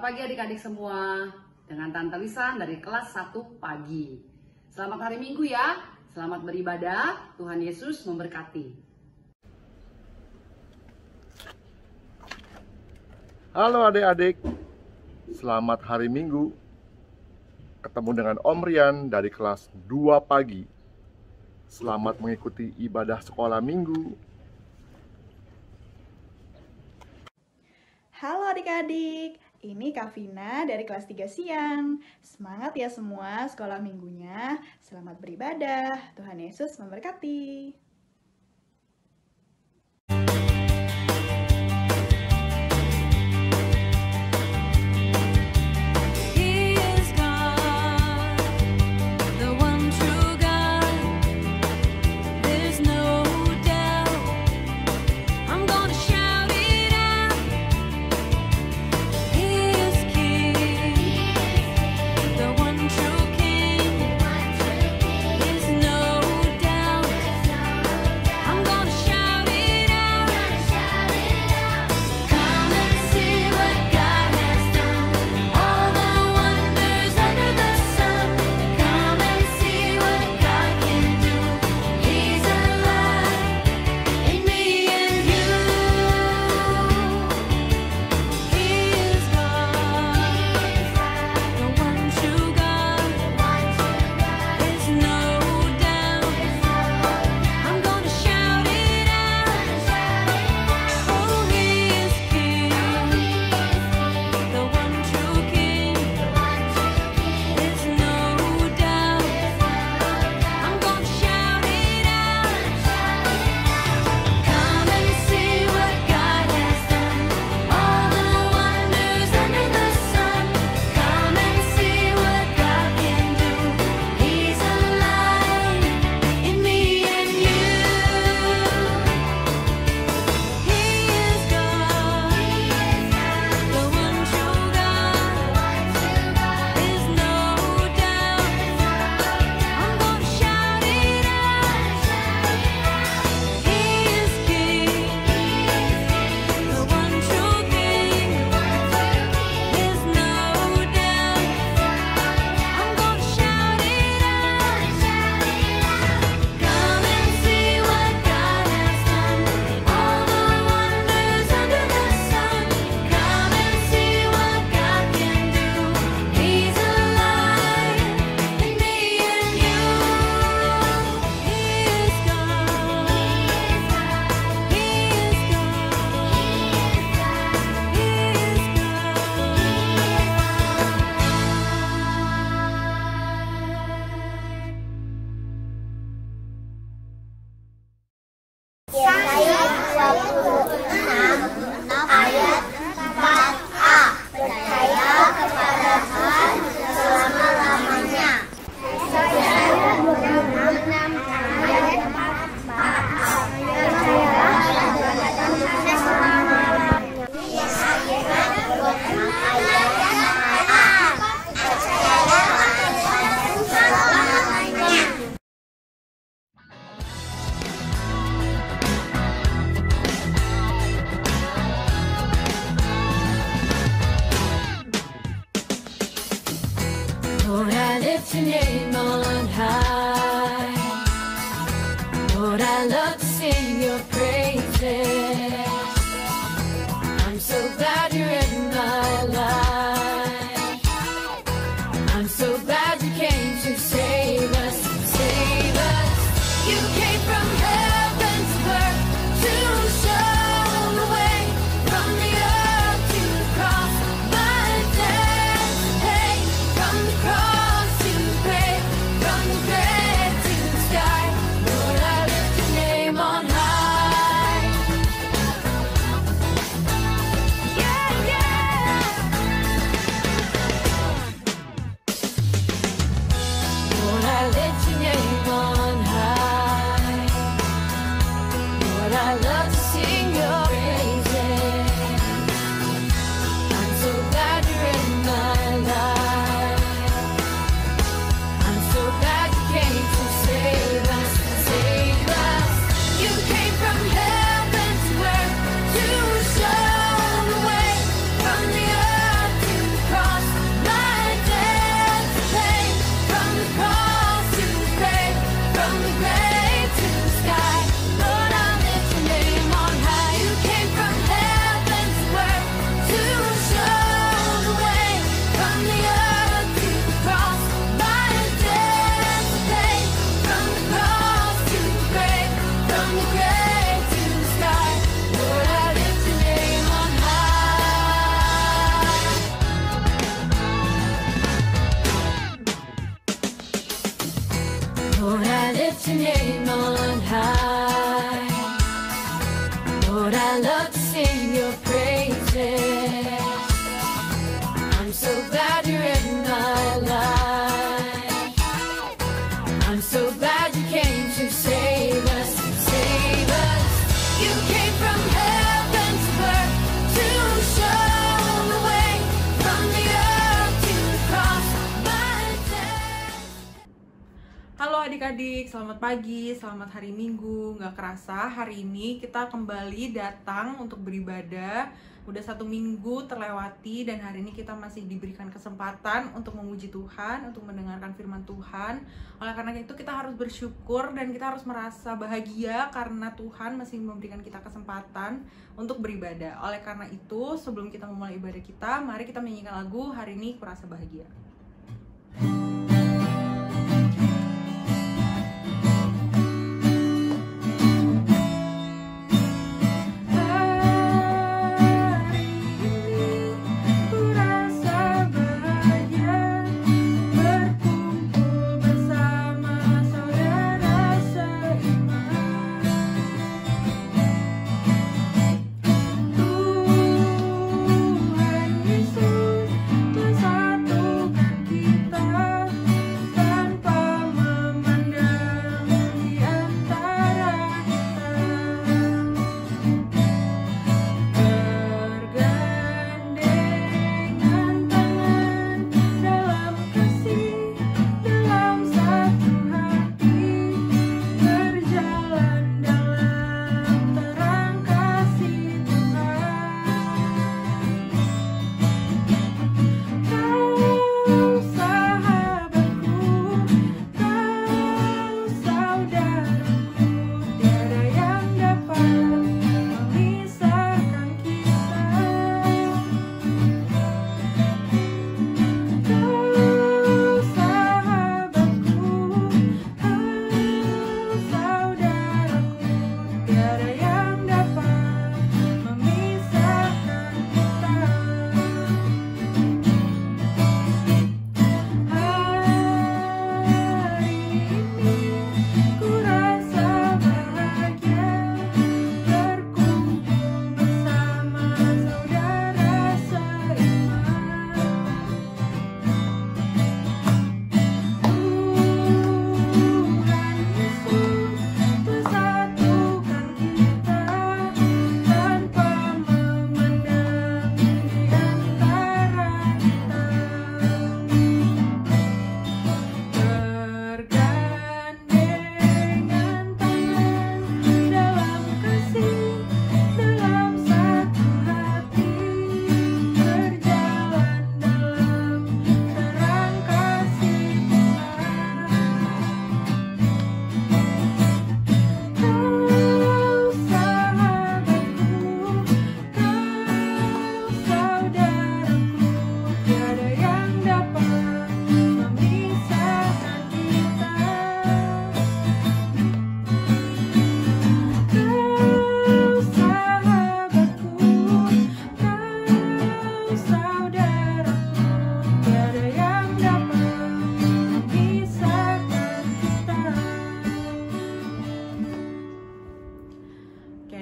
pagi adik-adik semua, dengan Tante Lisan dari kelas 1 pagi. Selamat hari Minggu ya, selamat beribadah, Tuhan Yesus memberkati. Halo adik-adik, selamat hari Minggu. Ketemu dengan Om Rian dari kelas 2 pagi. Selamat mengikuti ibadah sekolah minggu. Halo adik-adik, ini Kak Vina dari kelas 3 siang. Semangat ya semua sekolah minggunya. Selamat beribadah, Tuhan Yesus memberkati. Yesaya 26 ayat 4a, percaya kepada Tuhan selama-lamanya. Yesaya 26 ayat 4a, percayalah kepada Tuhan selama-lamanya. Yesaya 26 ayat 4a, percayalah kepada Tuhan selama-lamanya. Lord, I lift your name on high. Lord, I love to sing your praises. I'm so glad you're in my life. I'm so glad you came to save us, save us. You came from heaven's birth to show the way, from the earth to the cross, my debt to pay, from the cross to grave, from the grave lift your name on high. Lord, I love to sing your praises. I'm so glad you're in my life. I'm so glad you came to save us, save us. You came from heaven to earth to show the way, from the earth to the cross, my death. Halo adik-adik, selamat pagi, selamat hari Minggu. Nggak kerasa hari ini kita kembali datang untuk beribadah. Udah 1 minggu terlewati dan hari ini kita masih diberikan kesempatan untuk memuji Tuhan, untuk mendengarkan firman Tuhan. Oleh karena itu kita harus bersyukur dan kita harus merasa bahagia karena Tuhan masih memberikan kita kesempatan untuk beribadah. Oleh karena itu sebelum kita memulai ibadah kita, mari kita menyanyikan lagu Hari Ini Kurasa Bahagia.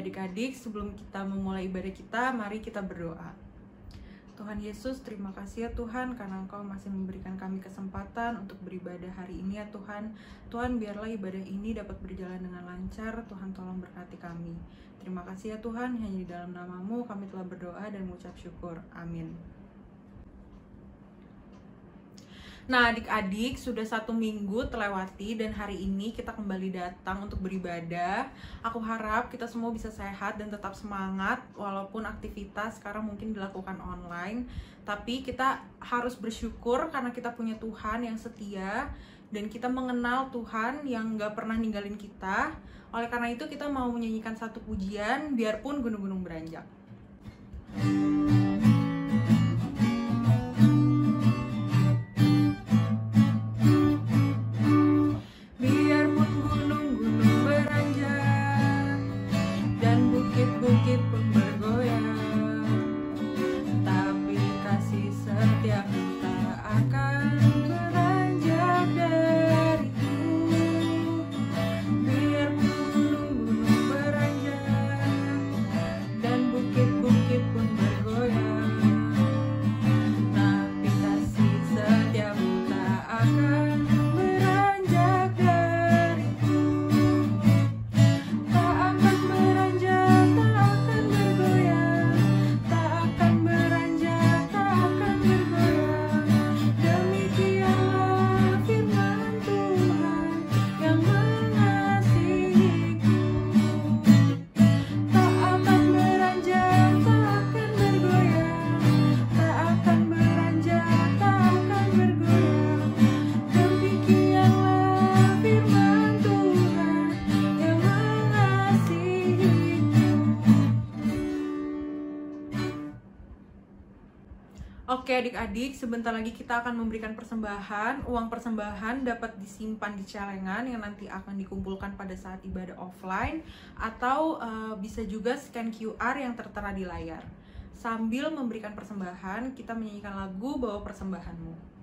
Adik-adik, sebelum kita memulai ibadah kita, mari kita berdoa. Tuhan Yesus, terima kasih ya Tuhan karena Engkau masih memberikan kami kesempatan untuk beribadah hari ini ya Tuhan. Tuhan, biarlah ibadah ini dapat berjalan dengan lancar. Tuhan, tolong berkati kami. Terima kasih ya Tuhan, hanya di dalam nama-Mu kami telah berdoa dan mengucap syukur. Amin. Nah adik-adik, sudah 1 minggu terlewati dan hari ini kita kembali datang untuk beribadah. Aku harap kita semua bisa sehat dan tetap semangat walaupun aktivitas sekarang mungkin dilakukan online. Tapi kita harus bersyukur karena kita punya Tuhan yang setia dan kita mengenal Tuhan yang gak pernah ninggalin kita. Oleh karena itu kita mau menyanyikan satu pujian biarpun gunung-gunung beranjak. Bukit pun bergoyang, tapi kasih setiamu tak akan beranjak dariku. Oke adik-adik, sebentar lagi kita akan memberikan persembahan. Uang persembahan dapat disimpan di celengan yang nanti akan dikumpulkan pada saat ibadah offline, atau bisa juga scan QR yang tertera di layar. Sambil memberikan persembahan, kita menyanyikan lagu Bawa Persembahanmu.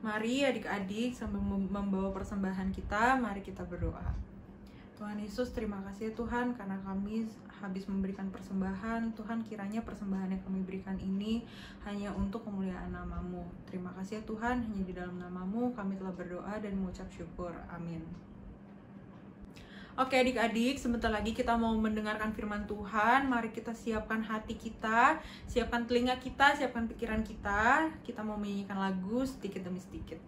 Mari adik-adik sambil membawa persembahan kita, mari kita berdoa. Tuhan Yesus, terima kasih Tuhan karena kami habis memberikan persembahan. Tuhan, kiranya persembahan yang kami berikan ini hanya untuk kemuliaan nama-Mu. Terima kasih Tuhan, hanya di dalam nama-Mu kami telah berdoa dan mengucap syukur. Amin. Oke adik-adik, sebentar lagi kita mau mendengarkan firman Tuhan. Mari kita siapkan hati kita, siapkan telinga kita, siapkan pikiran kita. Kita mau menyanyikan lagu sedikit demi sedikit.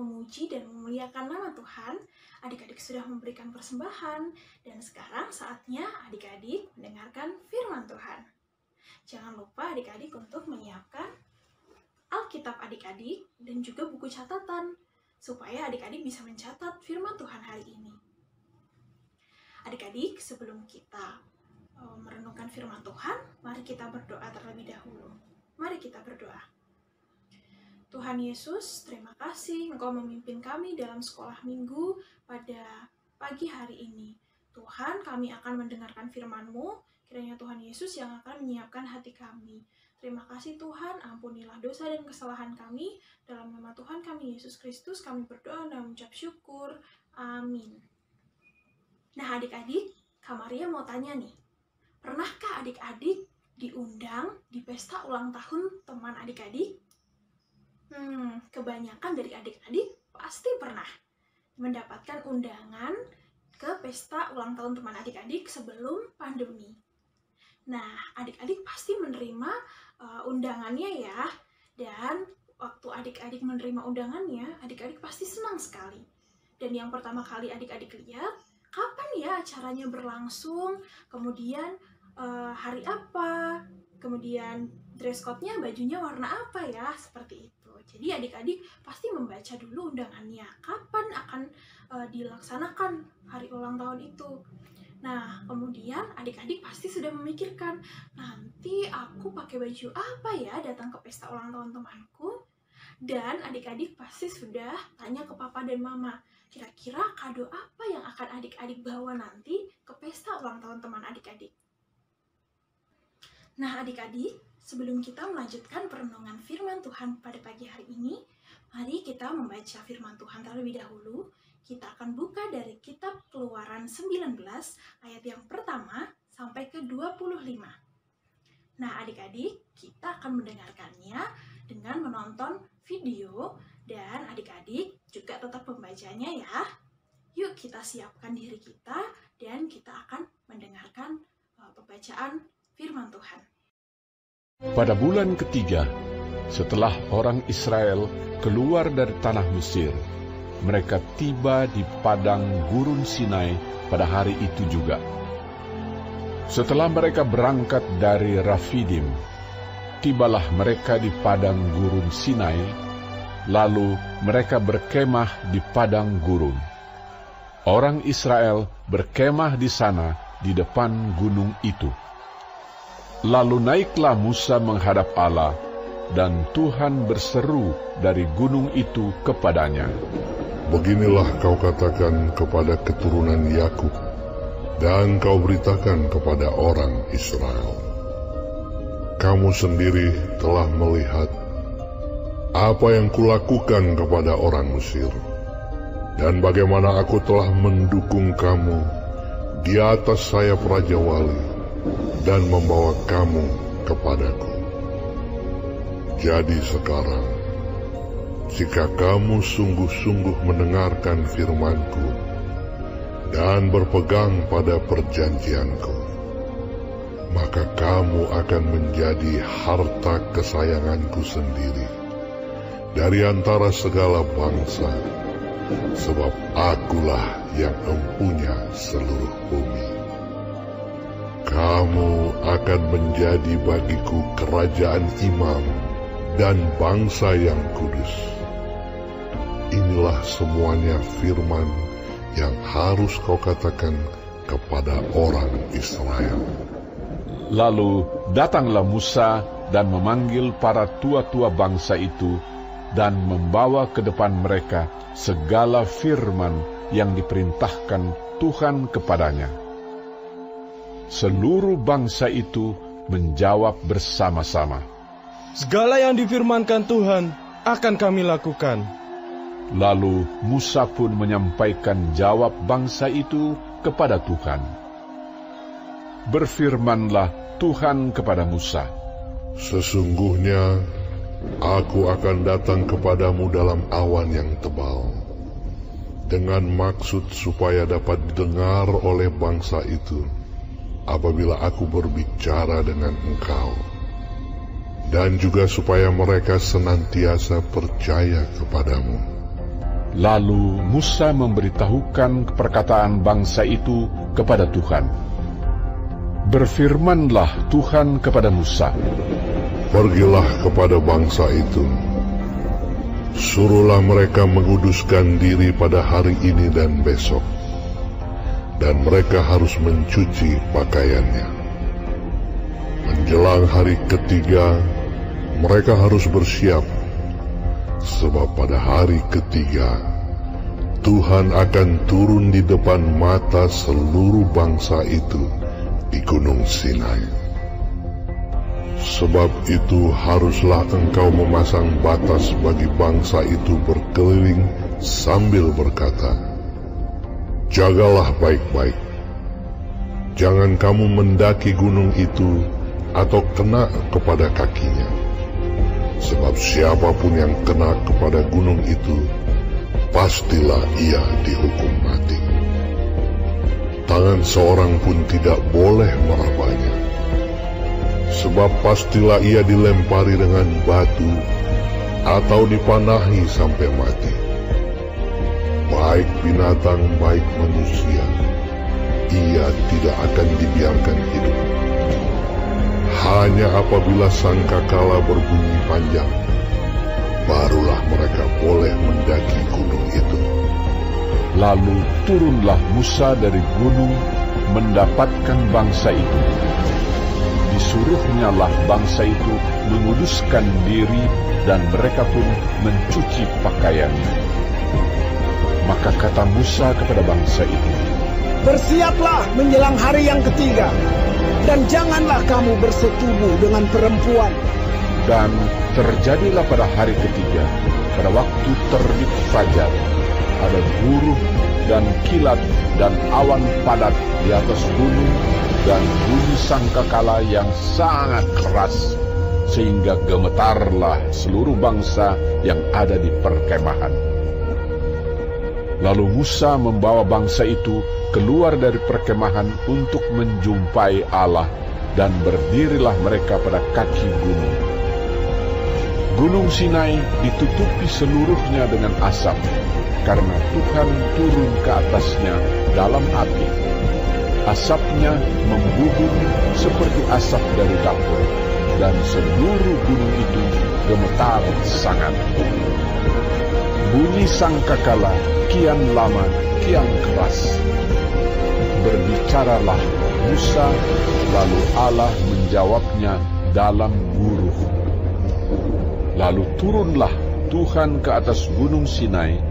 memuji dan memuliakan nama Tuhan, adik-adik sudah memberikan persembahan, dan sekarang saatnya adik-adik mendengarkan firman Tuhan. Jangan lupa adik-adik untuk menyiapkan Alkitab adik-adik dan juga buku catatan, supaya adik-adik bisa mencatat firman Tuhan hari ini. Adik-adik, sebelum kita merenungkan firman Tuhan, mari kita berdoa terlebih dahulu. Mari kita berdoa. Tuhan Yesus, terima kasih Engkau memimpin kami dalam sekolah minggu pada pagi hari ini. Tuhan, kami akan mendengarkan firman-Mu, kiranya Tuhan Yesus yang akan menyiapkan hati kami. Terima kasih Tuhan, ampunilah dosa dan kesalahan kami. Dalam nama Tuhan kami, Yesus Kristus, kami berdoa dan mengucap syukur. Amin. Nah adik-adik, Kak Maria mau tanya nih, pernahkah adik-adik diundang di pesta ulang tahun teman adik-adik? Kebanyakan dari adik-adik pasti pernah mendapatkan undangan ke pesta ulang tahun teman adik-adik sebelum pandemi. Nah, adik-adik pasti menerima undangannya ya. Dan waktu adik-adik menerima undangannya, adik-adik pasti senang sekali. Dan yang pertama kali adik-adik lihat, kapan ya acaranya berlangsung, kemudian hari apa, kemudian dress code-nya, bajunya warna apa ya, seperti itu. Jadi adik-adik pasti membaca dulu undangannya, kapan akan dilaksanakan hari ulang tahun itu. Nah, kemudian adik-adik pasti sudah memikirkan, nanti aku pakai baju apa ya datang ke pesta ulang tahun temanku? Dan adik-adik pasti sudah tanya ke papa dan mama, kira-kira kado apa yang akan adik-adik bawa nanti ke pesta ulang tahun teman adik-adik? Nah, adik-adik, sebelum kita melanjutkan perenungan firman Tuhan pada pagi hari ini, mari kita membaca firman Tuhan terlebih dahulu. Kita akan buka dari kitab Keluaran 19 ayat yang pertama sampai ke 25. Nah, adik-adik, kita akan mendengarkannya dengan menonton video, dan adik-adik juga tetap membacanya ya. Yuk kita siapkan diri kita dan kita akan mendengarkan pembacaan firman Tuhan. Pada bulan ketiga, setelah orang Israel keluar dari tanah Mesir, mereka tiba di padang gurun Sinai pada hari itu juga. Setelah mereka berangkat dari Rafidim, tibalah mereka di padang gurun Sinai, lalu mereka berkemah di padang gurun. Orang Israel berkemah di sana di depan gunung itu. Lalu naiklah Musa menghadap Allah, dan Tuhan berseru dari gunung itu kepadanya. Beginilah kau katakan kepada keturunan Yakub, dan kau beritakan kepada orang Israel. Kamu sendiri telah melihat apa yang kulakukan kepada orang Mesir, dan bagaimana aku telah mendukung kamu di atas sayap Raja Wali, dan membawa kamu kepadaku. Jadi sekarang, jika kamu sungguh-sungguh mendengarkan firman-Ku dan berpegang pada perjanjian-Ku, maka kamu akan menjadi harta kesayangan-Ku sendiri dari antara segala bangsa, sebab Akulah yang empunya seluruh bumi. Kamu akan menjadi bagiku kerajaan imam dan bangsa yang kudus. Inilah semuanya firman yang harus kau katakan kepada orang Israel. Lalu datanglah Musa dan memanggil para tua-tua bangsa itu dan membawa ke depan mereka segala firman yang diperintahkan Tuhan kepadanya. Seluruh bangsa itu menjawab bersama-sama, segala yang difirmankan Tuhan akan kami lakukan. Lalu Musa pun menyampaikan jawab bangsa itu kepada Tuhan. Berfirmanlah Tuhan kepada Musa, sesungguhnya aku akan datang kepadamu dalam awan yang tebal, dengan maksud supaya dapat didengar oleh bangsa itu apabila aku berbicara dengan engkau, dan juga supaya mereka senantiasa percaya kepadamu. Lalu Musa memberitahukan perkataan bangsa itu kepada Tuhan. Berfirmanlah Tuhan kepada Musa, Pergilah kepada bangsa itu, suruhlah mereka menguduskan diri pada hari ini dan besok, dan mereka harus mencuci pakaiannya. Menjelang hari ketiga, mereka harus bersiap, sebab pada hari ketiga, Tuhan akan turun di depan mata seluruh bangsa itu di Gunung Sinai. Sebab itu haruslah engkau memasang batas bagi bangsa itu berkeliling sambil berkata, Jagalah baik-baik, jangan kamu mendaki gunung itu atau kena kepada kakinya. Sebab siapapun yang kena kepada gunung itu, pastilah ia dihukum mati. Tangan seorang pun tidak boleh merabanya, sebab pastilah ia dilempari dengan batu atau dipanahi sampai mati. Baik binatang, baik manusia, ia tidak akan dibiarkan hidup. Hanya apabila sangkakala berbunyi panjang, barulah mereka boleh mendaki gunung itu. Lalu turunlah Musa dari gunung mendapatkan bangsa itu. Disuruhnyalah bangsa itu menguduskan diri, dan mereka pun mencuci pakaiannya. Maka kata Musa kepada bangsa itu, Bersiaplah menjelang hari yang ketiga, dan janganlah kamu bersetubuh dengan perempuan. Dan terjadilah pada hari ketiga, pada waktu terbit fajar, ada guruh dan kilat dan awan padat di atas gunung, dan bunyi sangkakala yang sangat keras, sehingga gemetarlah seluruh bangsa yang ada di perkemahan. Lalu Musa membawa bangsa itu keluar dari perkemahan untuk menjumpai Allah, dan berdirilah mereka pada kaki gunung. Gunung Sinai ditutupi seluruhnya dengan asap, karena Tuhan turun ke atasnya dalam api. Asapnya membubung seperti asap dari dapur, dan seluruh gunung itu gemetar sangat. Bunyi sangkakala kian lama, kian keras. Berbicaralah Musa, lalu Allah menjawabnya dalam guruh. Lalu turunlah Tuhan ke atas gunung Sinai,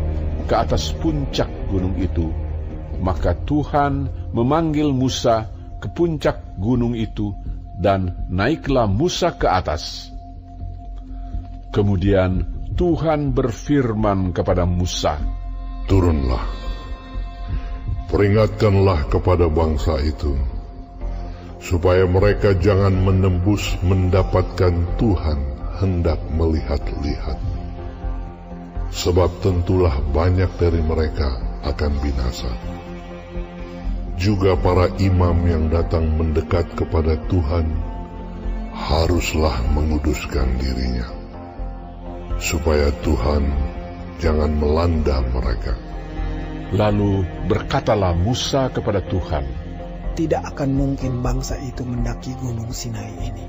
ke atas puncak gunung itu. Maka Tuhan memanggil Musa ke puncak gunung itu, dan naiklah Musa ke atas. Kemudian Tuhan berfirman kepada Musa, Turunlah, peringatkanlah kepada bangsa itu, supaya mereka jangan menembus mendapatkan Tuhan hendak melihat-lihat. Sebab tentulah banyak dari mereka akan binasa. Juga para imam yang datang mendekat kepada Tuhan haruslah menguduskan dirinya, supaya Tuhan jangan melanda mereka. Lalu berkatalah Musa kepada Tuhan, Tidak akan mungkin bangsa itu mendaki gunung Sinai ini,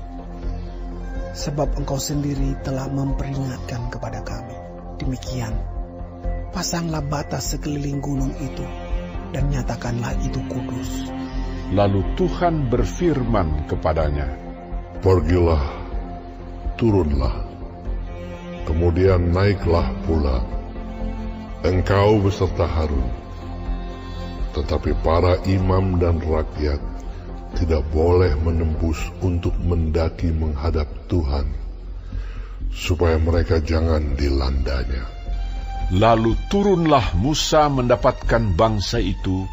sebab engkau sendiri telah memperingatkan kepada kami. Demikian, pasanglah batas sekeliling gunung itu, dan nyatakanlah itu kudus. Lalu Tuhan berfirman kepadanya, Pergilah, turunlah, kemudian naiklah pula, engkau beserta Harun. Tetapi para imam dan rakyat tidak boleh menembus untuk mendaki menghadap Tuhan, supaya mereka jangan dilandanya. Lalu turunlah Musa mendapatkan bangsa itu,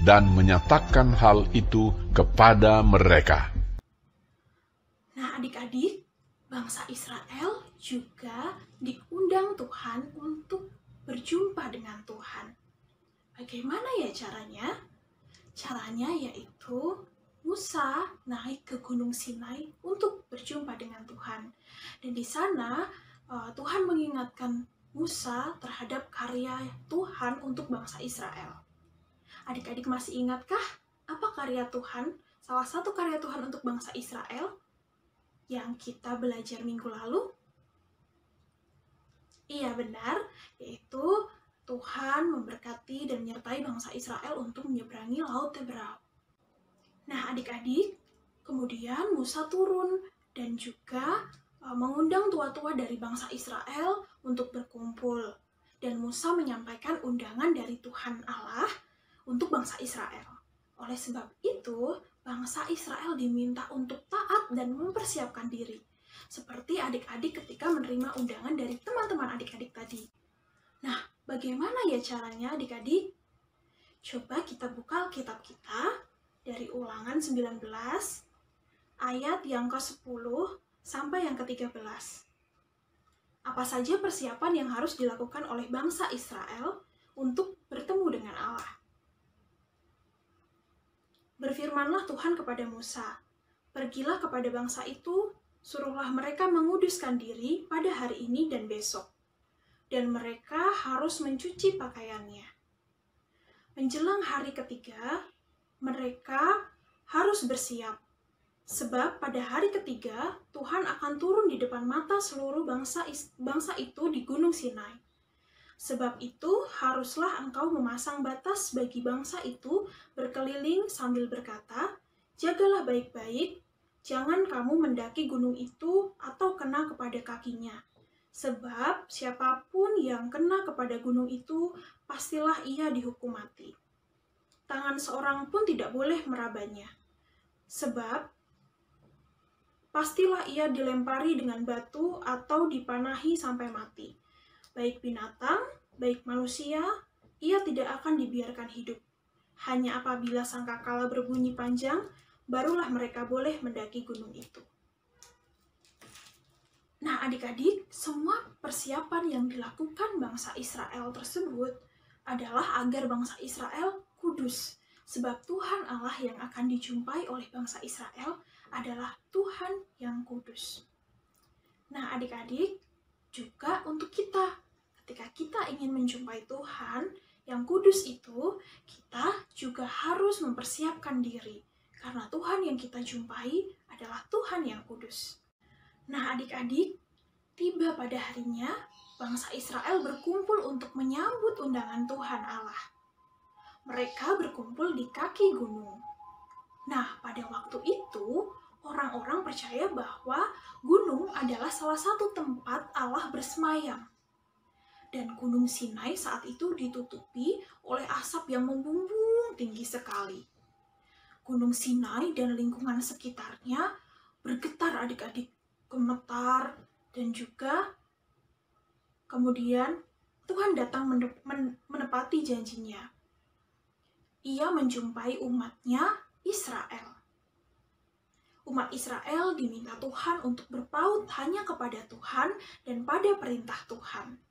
dan menyatakan hal itu kepada mereka. Nah, adik-adik, bangsa Israel juga diundang Tuhan untuk berjumpa dengan Tuhan. Bagaimana ya caranya? Caranya yaitu Musa naik ke Gunung Sinai untuk berjumpa dengan Tuhan. Dan di sana Tuhan mengingatkan Musa terhadap karya Tuhan untuk bangsa Israel. Adik-adik masih ingatkah apa karya Tuhan, salah satu karya Tuhan untuk bangsa Israel yang kita belajar minggu lalu? Iya benar, yaitu Tuhan memberkati dan menyertai bangsa Israel untuk menyeberangi Laut Teberau. Nah adik-adik, kemudian Musa turun dan juga mengundang tua-tua dari bangsa Israel untuk berkumpul. Dan Musa menyampaikan undangan dari Tuhan Allah untuk bangsa Israel. Oleh sebab itu, bangsa Israel diminta untuk taat dan mempersiapkan diri. Seperti adik-adik ketika menerima undangan dari teman-teman adik-adik tadi. Nah, bagaimana ya caranya adik-adik? Coba kita buka Alkitab kita dari Ulangan 19 ayat yang ke-10 sampai yang ke-13. Apa saja persiapan yang harus dilakukan oleh bangsa Israel untuk bertemu dengan Allah? Berfirmanlah Tuhan kepada Musa, "Pergilah kepada bangsa itu, suruhlah mereka menguduskan diri pada hari ini dan besok, dan mereka harus mencuci pakaiannya. Menjelang hari ketiga, mereka harus bersiap, sebab pada hari ketiga Tuhan akan turun di depan mata seluruh bangsa itu di Gunung Sinai. Sebab itu haruslah engkau memasang batas bagi bangsa itu berkeliling sambil berkata, jagalah baik-baik, jangan kamu mendaki gunung itu atau kena kepada kakinya. Sebab siapapun yang kena kepada gunung itu, pastilah ia dihukum mati. Tangan seorang pun tidak boleh merabanya. Sebab pastilah ia dilempari dengan batu atau dipanahi sampai mati. Baik binatang, baik manusia, ia tidak akan dibiarkan hidup. Hanya apabila sangkakala berbunyi panjang, barulah mereka boleh mendaki gunung itu." Nah adik-adik, semua persiapan yang dilakukan bangsa Israel tersebut adalah agar bangsa Israel kudus. Sebab Tuhan Allah yang akan dijumpai oleh bangsa Israel adalah Tuhan yang kudus. Nah adik-adik, juga untuk kita, ketika kita ingin menjumpai Tuhan yang kudus itu, kita juga harus mempersiapkan diri, karena Tuhan yang kita jumpai adalah Tuhan yang kudus. Nah adik-adik, tiba pada harinya, bangsa Israel berkumpul untuk menyambut undangan Tuhan Allah. Mereka berkumpul di kaki gunung. Nah, pada waktu itu, orang-orang percaya bahwa gunung adalah salah satu tempat Allah bersemayam. Dan Gunung Sinai saat itu ditutupi oleh asap yang membumbung tinggi sekali. Gunung Sinai dan lingkungan sekitarnya bergetar adik-adik, gemetar, dan juga kemudian Tuhan datang menepati janjinya. Ia menjumpai umatnya Israel. Umat Israel diminta Tuhan untuk berpaut hanya kepada Tuhan dan pada perintah Tuhan.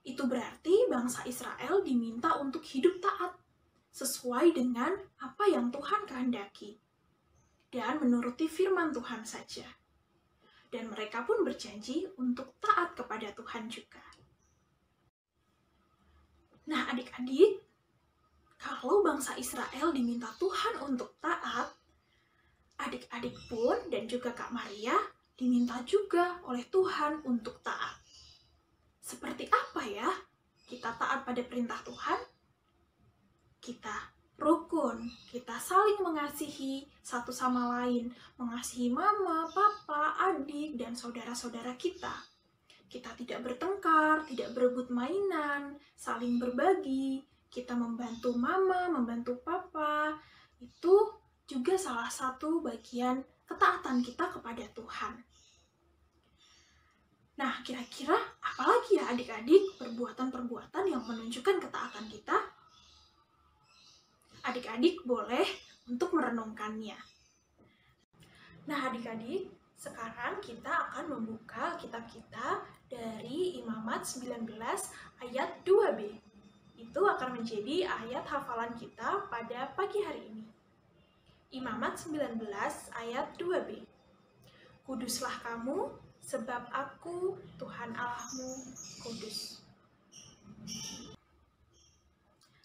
Itu berarti bangsa Israel diminta untuk hidup taat, sesuai dengan apa yang Tuhan kehendaki, dan menuruti firman Tuhan saja. Dan mereka pun berjanji untuk taat kepada Tuhan juga. Nah adik-adik, kalau bangsa Israel diminta Tuhan untuk taat, adik-adik pun dan juga Kak Maria diminta juga oleh Tuhan untuk taat. Seperti apa ya kita taat pada perintah Tuhan? Kita rukun, kita saling mengasihi satu sama lain, mengasihi mama, papa, adik, dan saudara-saudara kita. Kita tidak bertengkar, tidak berebut mainan, saling berbagi, kita membantu mama, membantu papa. Itu juga salah satu bagian ketaatan kita kepada Tuhan. Nah, kira-kira apa lagi ya adik-adik perbuatan-perbuatan yang menunjukkan ketaatan kita? Adik-adik boleh untuk merenungkannya. Nah, adik-adik, sekarang kita akan membuka kitab kita dari Imamat 19 ayat 2b. Itu akan menjadi ayat hafalan kita pada pagi hari ini. Imamat 19 ayat 2b. Kuduslah kamu, sebab aku Tuhan Allahmu kudus.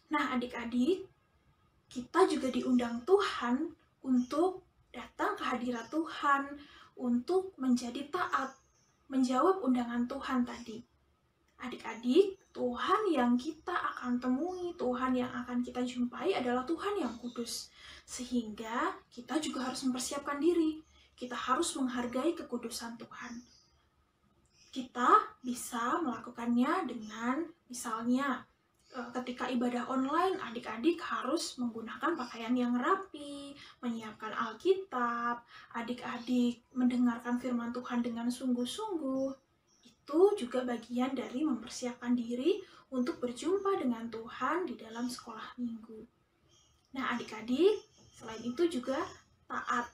Nah, adik-adik, kita juga diundang Tuhan untuk datang ke hadirat Tuhan, untuk menjadi taat, menjawab undangan Tuhan tadi. Adik-adik, Tuhan yang kita akan temui, Tuhan yang akan kita jumpai adalah Tuhan yang kudus. Sehingga kita juga harus mempersiapkan diri. Kita harus menghargai kekudusan Tuhan. Kita bisa melakukannya dengan misalnya ketika ibadah online, adik-adik harus menggunakan pakaian yang rapi, menyiapkan Alkitab, adik-adik mendengarkan firman Tuhan dengan sungguh-sungguh. Itu juga bagian dari mempersiapkan diri untuk berjumpa dengan Tuhan di dalam sekolah minggu. Nah, adik-adik, selain itu juga taat.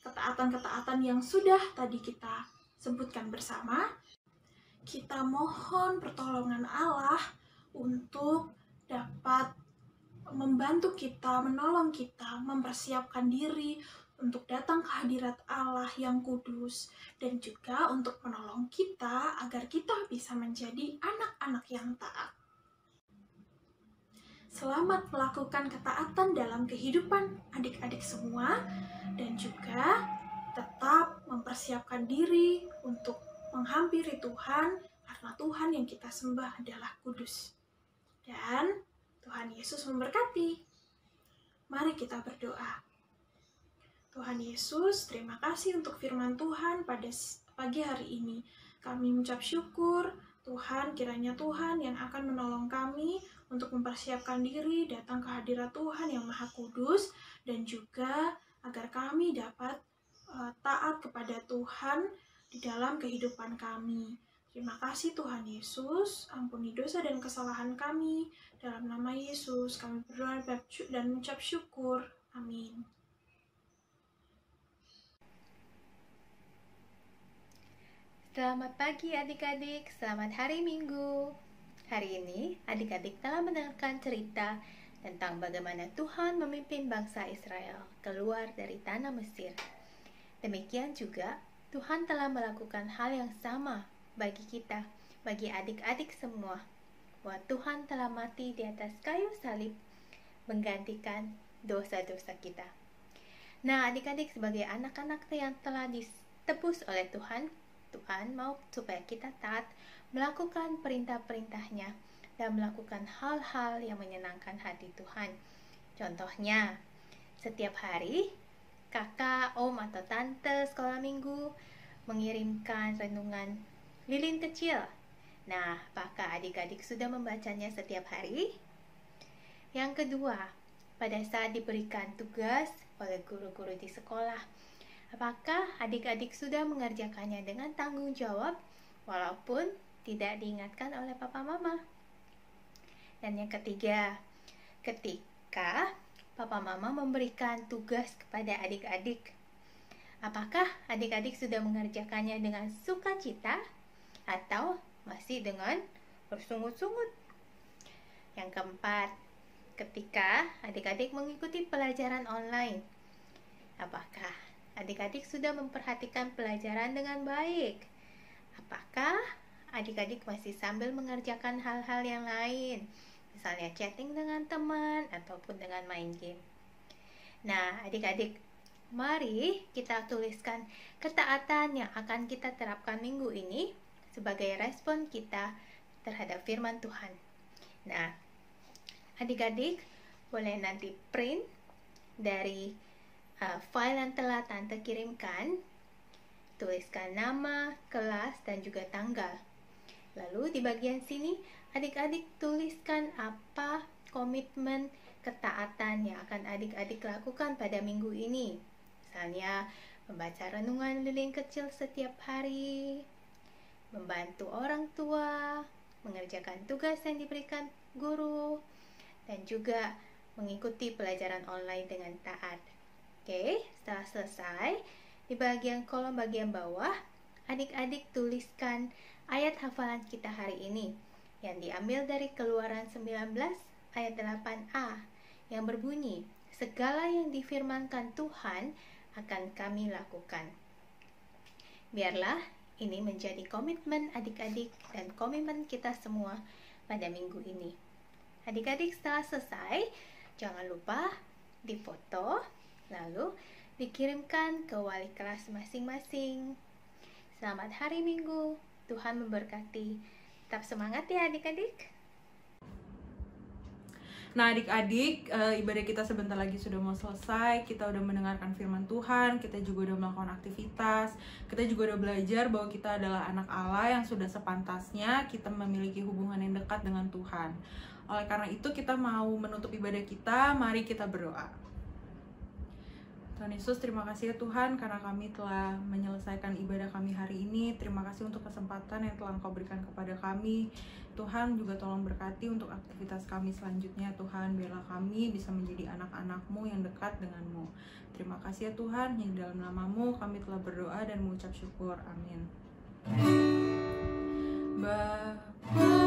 Ketaatan-ketaatan yang sudah tadi kita sebutkan bersama, kita mohon pertolongan Allah untuk dapat membantu kita, menolong kita, mempersiapkan diri untuk datang ke hadirat Allah yang kudus, dan juga untuk menolong kita agar kita bisa menjadi anak-anak yang taat. Selamat melakukan ketaatan dalam kehidupan adik-adik semua, dan juga tetap mempersiapkan diri untuk menghampiri Tuhan, karena Tuhan yang kita sembah adalah kudus. Dan Tuhan Yesus memberkati. Mari kita berdoa. Tuhan Yesus, terima kasih untuk firman Tuhan pada pagi hari ini. Kami mengucap syukur, Tuhan, kiranya Tuhan yang akan menolong kami untuk mempersiapkan diri datang ke hadirat Tuhan yang Maha Kudus, dan juga agar kami dapat taat kepada Tuhan di dalam kehidupan kami. Terima kasih Tuhan Yesus, ampuni dosa dan kesalahan kami. Dalam nama Yesus kami berdoa dan mengucap syukur. Amin. Selamat pagi adik-adik, selamat hari Minggu. Hari ini adik-adik telah mendengarkan cerita tentang bagaimana Tuhan memimpin bangsa Israel keluar dari tanah Mesir. Demikian juga Tuhan telah melakukan hal yang sama bagi kita, bagi adik-adik semua, bahwa Tuhan telah mati di atas kayu salib menggantikan dosa-dosa kita. Nah, adik-adik sebagai anak-anak yang telah ditebus oleh Tuhan, Tuhan mau supaya kita taat melakukan perintah-perintahnya dan melakukan hal-hal yang menyenangkan hati Tuhan. Contohnya, setiap hari kakak, om, atau tante sekolah minggu mengirimkan renungan lilin kecil. Nah, apakah adik-adik sudah membacanya setiap hari? Yang kedua, pada saat diberikan tugas oleh guru-guru di sekolah, apakah adik-adik sudah mengerjakannya dengan tanggung jawab walaupun tidak diingatkan oleh papa mama? Dan yang ketiga, ketika papa mama memberikan tugas kepada adik-adik, apakah adik-adik sudah mengerjakannya dengan sukacita atau masih dengan bersungut-sungut? Yang keempat, ketika adik-adik mengikuti pelajaran online, apakah adik-adik sudah memperhatikan pelajaran dengan baik? Apakah adik-adik masih sambil mengerjakan hal-hal yang lain, misalnya chatting dengan teman ataupun dengan main game? Nah, adik-adik, mari kita tuliskan ketaatan yang akan kita terapkan minggu ini sebagai respon kita terhadap firman Tuhan. Nah, adik-adik boleh nanti print dari file yang telah tante kirimkan, tuliskan nama, kelas, dan juga tanggal. Lalu di bagian sini adik-adik tuliskan apa komitmen ketaatan yang akan adik-adik lakukan pada minggu ini. Misalnya membaca renungan lilin kecil setiap hari, membantu orang tua, mengerjakan tugas yang diberikan guru, dan juga mengikuti pelajaran online dengan taat. Oke, setelah selesai, di bagian kolom bagian bawah, adik-adik tuliskan ayat hafalan kita hari ini yang diambil dari Keluaran 19 ayat 8a yang berbunyi, segala yang difirmankan Tuhan akan kami lakukan. Biarlah ini menjadi komitmen adik-adik dan komitmen kita semua pada minggu ini. Adik-adik setelah selesai, jangan lupa difoto, lalu dikirimkan ke wali kelas masing-masing. Selamat hari Minggu, Tuhan memberkati. Tetap semangat ya adik-adik. Nah adik-adik, ibadah kita sebentar lagi sudah mau selesai. Kita udah mendengarkan firman Tuhan, kita juga udah melakukan aktivitas, kita juga udah belajar bahwa kita adalah anak Allah yang sudah sepantasnya kita memiliki hubungan yang dekat dengan Tuhan. Oleh karena itu kita mau menutup ibadah kita, mari kita berdoa. Tuhan Yesus, terima kasih ya Tuhan karena kami telah menyelesaikan ibadah kami hari ini. Terima kasih untuk kesempatan yang telah Engkau berikan kepada kami. Tuhan juga tolong berkati untuk aktivitas kami selanjutnya. Tuhan, biarlah kami bisa menjadi anak-anak-Mu yang dekat dengan-Mu. Terima kasih ya Tuhan, yang dalam nama-Mu kami telah berdoa dan mengucap syukur. Amin. Bapa